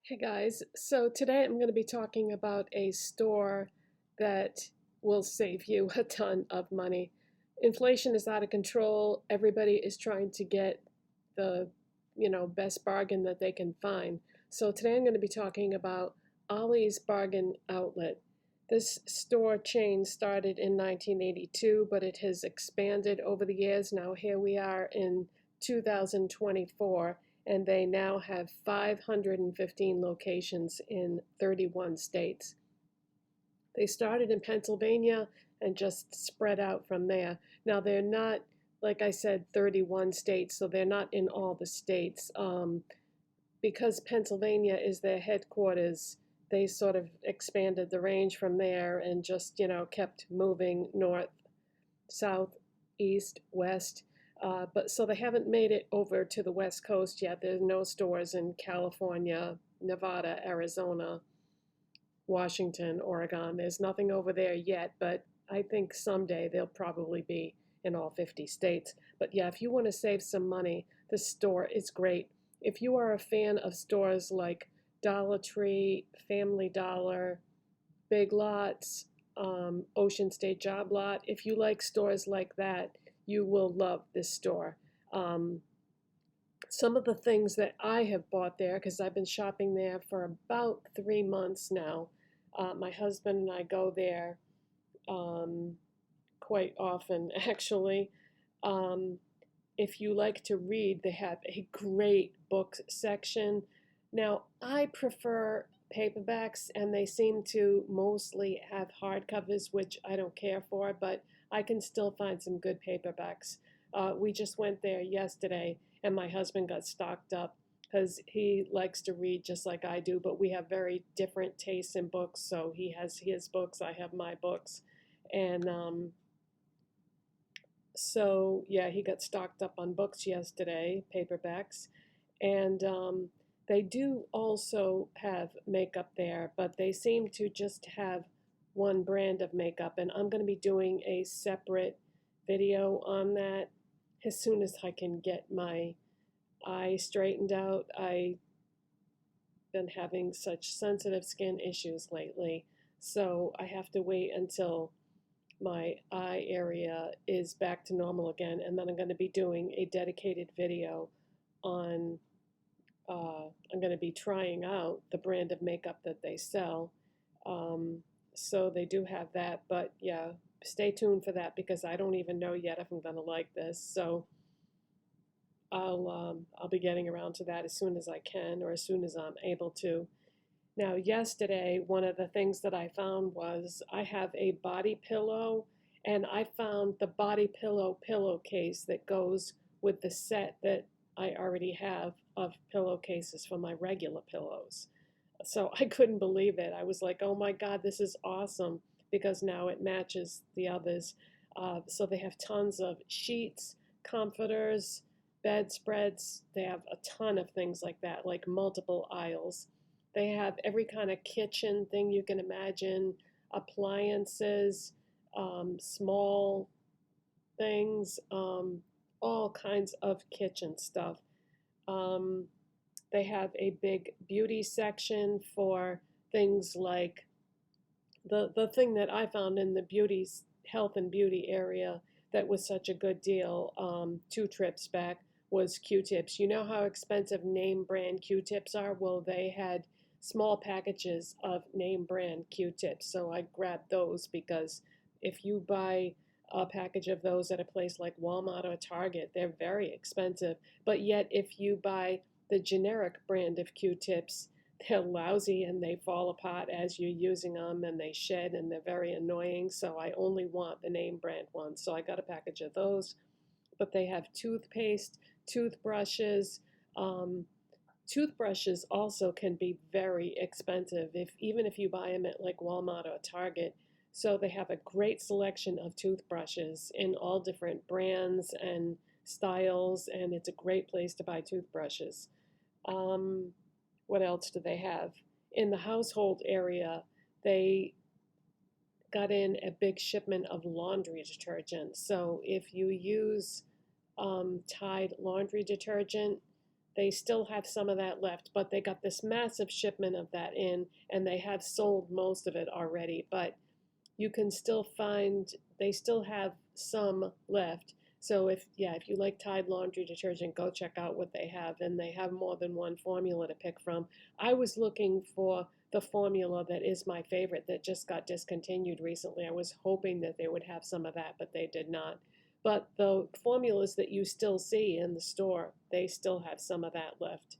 Hey guys, so today I'm going to be talking about a store that will save you a ton of money. Inflation is out of control. Everybody is trying to get the, best bargain that they can find. So today I'm going to be talking about Ollie's Bargain Outlet. This store chain started in 1982, but it has expanded over the years. Now here we are in 2024 and they now have 515 locations in 31 states. They started in Pennsylvania and just spread out from there. Now, they're not, like I said, 31 states, so they're not in all the states. Because Pennsylvania is their headquarters, they sort of expanded the range from there and just, kept moving north, south, east, west. But so they haven't made it over to the West Coast yet. There's no stores in California, Nevada, Arizona, Washington, Oregon. There's nothing over there yet, but I think someday they'll probably be in all 50 states. But yeah, if you want to save some money, this store is great. If you are a fan of stores like Dollar Tree, Family Dollar, Big Lots, Ocean State Job Lot, if you like stores like that, you will love this store. Um, some of the things that I have bought there, because I've been shopping there for about 3 months now. My husband and I go there um, quite often, actually. Um, if you like to read, they have a great book section. Now, I prefer paperbacks, and they seem to mostly have hardcovers, which I don't care for, but I can still find some good paperbacks. We just went there yesterday, and my husband got stocked up because he likes to read just like I do, but we have very different tastes in books. So he has his books, I have my books. And so, yeah, he got stocked up on books yesterday, paperbacks. And they do also have makeup there, but they seem to just have one brand of makeup. And I'm going to be doing a separate video on that as soon as I can get my eye straightened out. I've been having such sensitive skin issues lately, so I have to wait until my eye area is back to normal again, and then I'm going to be doing a dedicated video on I'm going to be trying out the brand of makeup that they sell. So they do have that, but yeah, stay tuned for that because I don't even know yet if I'm going to like this. So I'll be getting around to that as soon as I can or as soon as I'm able to. Now, yesterday, one of the things that I found was I have a body pillow, and I found the body pillow pillowcase that goes with the set that I already have of pillowcases for my regular pillows. So I couldn't believe it. I was like, oh my God, this is awesome because now it matches the others. So they have tons of sheets, comforters, bedspreads. They have a ton of things like that, like multiple aisles. They have every kind of kitchen thing you can imagine, appliances, small things, all kinds of kitchen stuff. Um, they have a big beauty section for things like the thing that I found in the beauty health and beauty area that was such a good deal 2 trips back was Q-tips. You know how expensive name brand Q-tips are? Well, they had small packages of name brand Q-tips. So I grabbed those because if you buy a package of those at a place like Walmart or Target, they're very expensive. But yet, if you buy the generic brand of Q-tips, they're lousy and they fall apart as you're using them and they shed and they're very annoying. So I only want the name brand ones. So I got a package of those. But they have toothpaste, toothbrushes. Toothbrushes also can be very expensive even if you buy them at like Walmart or Target. So they have a great selection of toothbrushes in all different brands and styles, and it's a great place to buy toothbrushes. What else do they have? In the household area, they got in a big shipment of laundry detergent. So if you use Tide laundry detergent, they still have some of that left, but they got this massive shipment of that in, and they have sold most of it already. But you can still find, they still have some left. So if you like Tide laundry detergent, go check out what they have, and they have more than one formula to pick from. I was looking for the formula that is my favorite that just got discontinued recently. I was hoping that they would have some of that, but they did not. But the formulas that you still see in the store, they still have some of that left.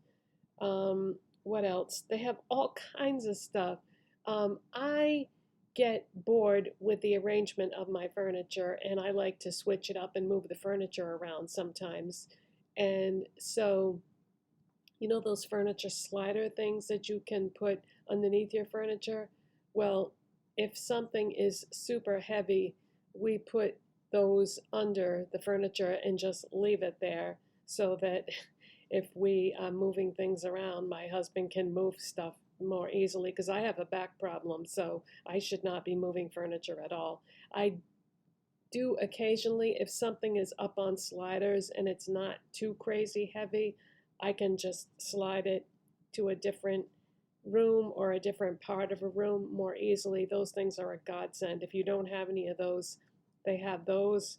What else? They have all kinds of stuff. I get bored with the arrangement of my furniture, and I like to switch it up and move the furniture around sometimes. And so, you know those furniture slider things that you can put underneath your furniture? Well, if something is super heavy, we put those under the furniture and just leave it there so that if we are moving things around, my husband can move stuff more easily because I have a back problem, so I should not be moving furniture at all. I do occasionally, if something is up on sliders and it's not too crazy heavy, I can just slide it to a different room or a different part of a room more easily. Those things are a godsend. If you don't have any of those, they have those.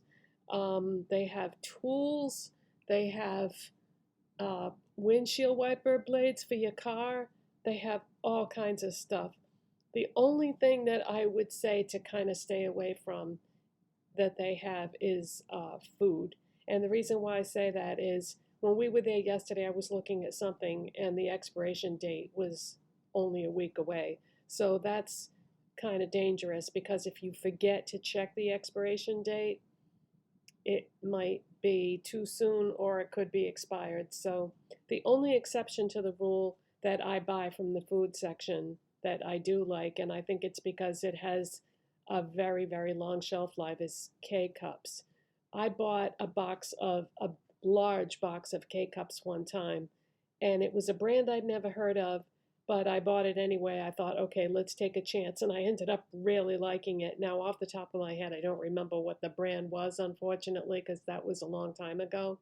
They have tools. They have windshield wiper blades for your car. They have all kinds of stuff. The only thing that I would say to kind of stay away from that they have is food. And the reason why I say that is when we were there yesterday, I was looking at something and the expiration date was only a week away. So that's kind of dangerous because if you forget to check the expiration date, it might be too soon or it could be expired. So the only exception to the rule that I buy from the food section that I do like, and I think it's because it has a very, very long shelf life, is K-Cups. I bought a large box of K-Cups one time, and it was a brand I'd never heard of, but I bought it anyway. I thought, okay, let's take a chance, and I ended up really liking it. Now, off the top of my head, I don't remember what the brand was, unfortunately, because that was a long time ago.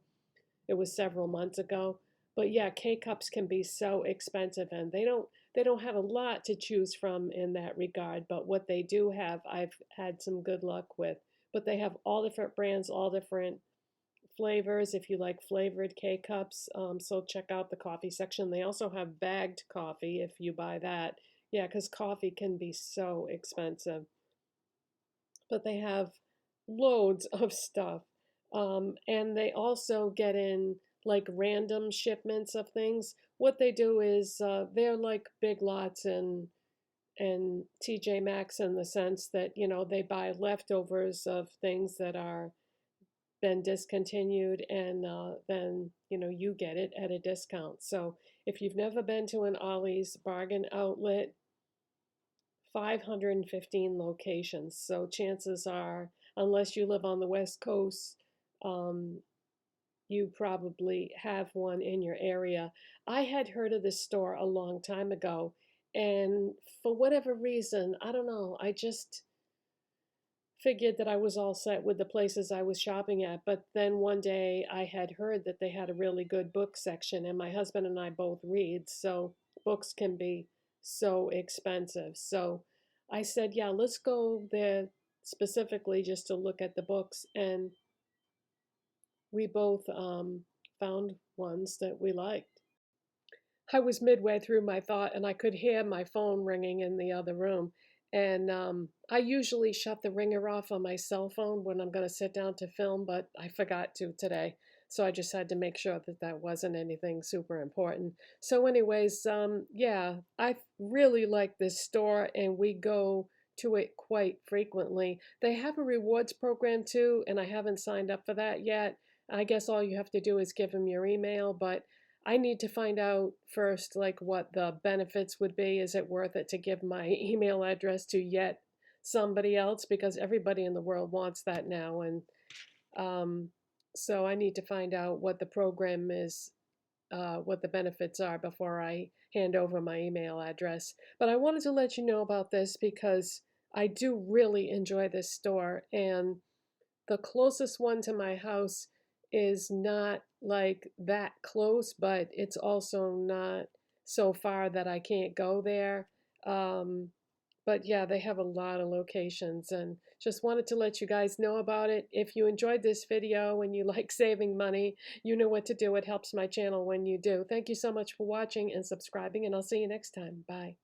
It was several months ago. But yeah, K-Cups can be so expensive, and they don't have a lot to choose from in that regard, but what they do have, I've had some good luck with. But they have all different brands, all different flavors if you like flavored K-Cups. So check out the coffee section. They also have bagged coffee if you buy that. Yeah, because coffee can be so expensive. But they have loads of stuff. And they also get in like random shipments of things. What they do is they're like Big Lots and TJ Maxx in the sense that, you know, they buy leftovers of things that are been discontinued, and then, you know, you get it at a discount. So if you've never been to an Ollie's bargain outlet, 515 locations. So chances are, unless you live on the West Coast, um, you probably have one in your area. I had heard of this store a long time ago, and for whatever reason, I don't know, I just figured that I was all set with the places I was shopping at. But then one day I had heard that they had a really good book section, and my husband and I both read, so books can be so expensive. So I said, yeah, let's go there specifically just to look at the books. And we both found ones that we liked. I was midway through my thought and I could hear my phone ringing in the other room. And I usually shut the ringer off on my cell phone when I'm going to sit down to film, but I forgot to today. So I just had to make sure that that wasn't anything super important. So, anyways, yeah, I really like this store and we go to it quite frequently. They have a rewards program too, and I haven't signed up for that yet. I guess all you have to do is give them your email, but I need to find out first, like what the benefits would be. Is it worth it to give my email address to yet somebody else? Because everybody in the world wants that now. And um, so I need to find out what the program is, what the benefits are before I hand over my email address. But I wanted to let you know about this because I do really enjoy this store. And the closest one to my house is not like that close, but it's also not so far that I can't go there. Um, but yeah, they have a lot of locations, and just wanted to let you guys know about it. If you enjoyed this video and you like saving money, you know what to do. It helps my channel when you do. Thank you so much for watching and subscribing, and I'll see you next time. Bye.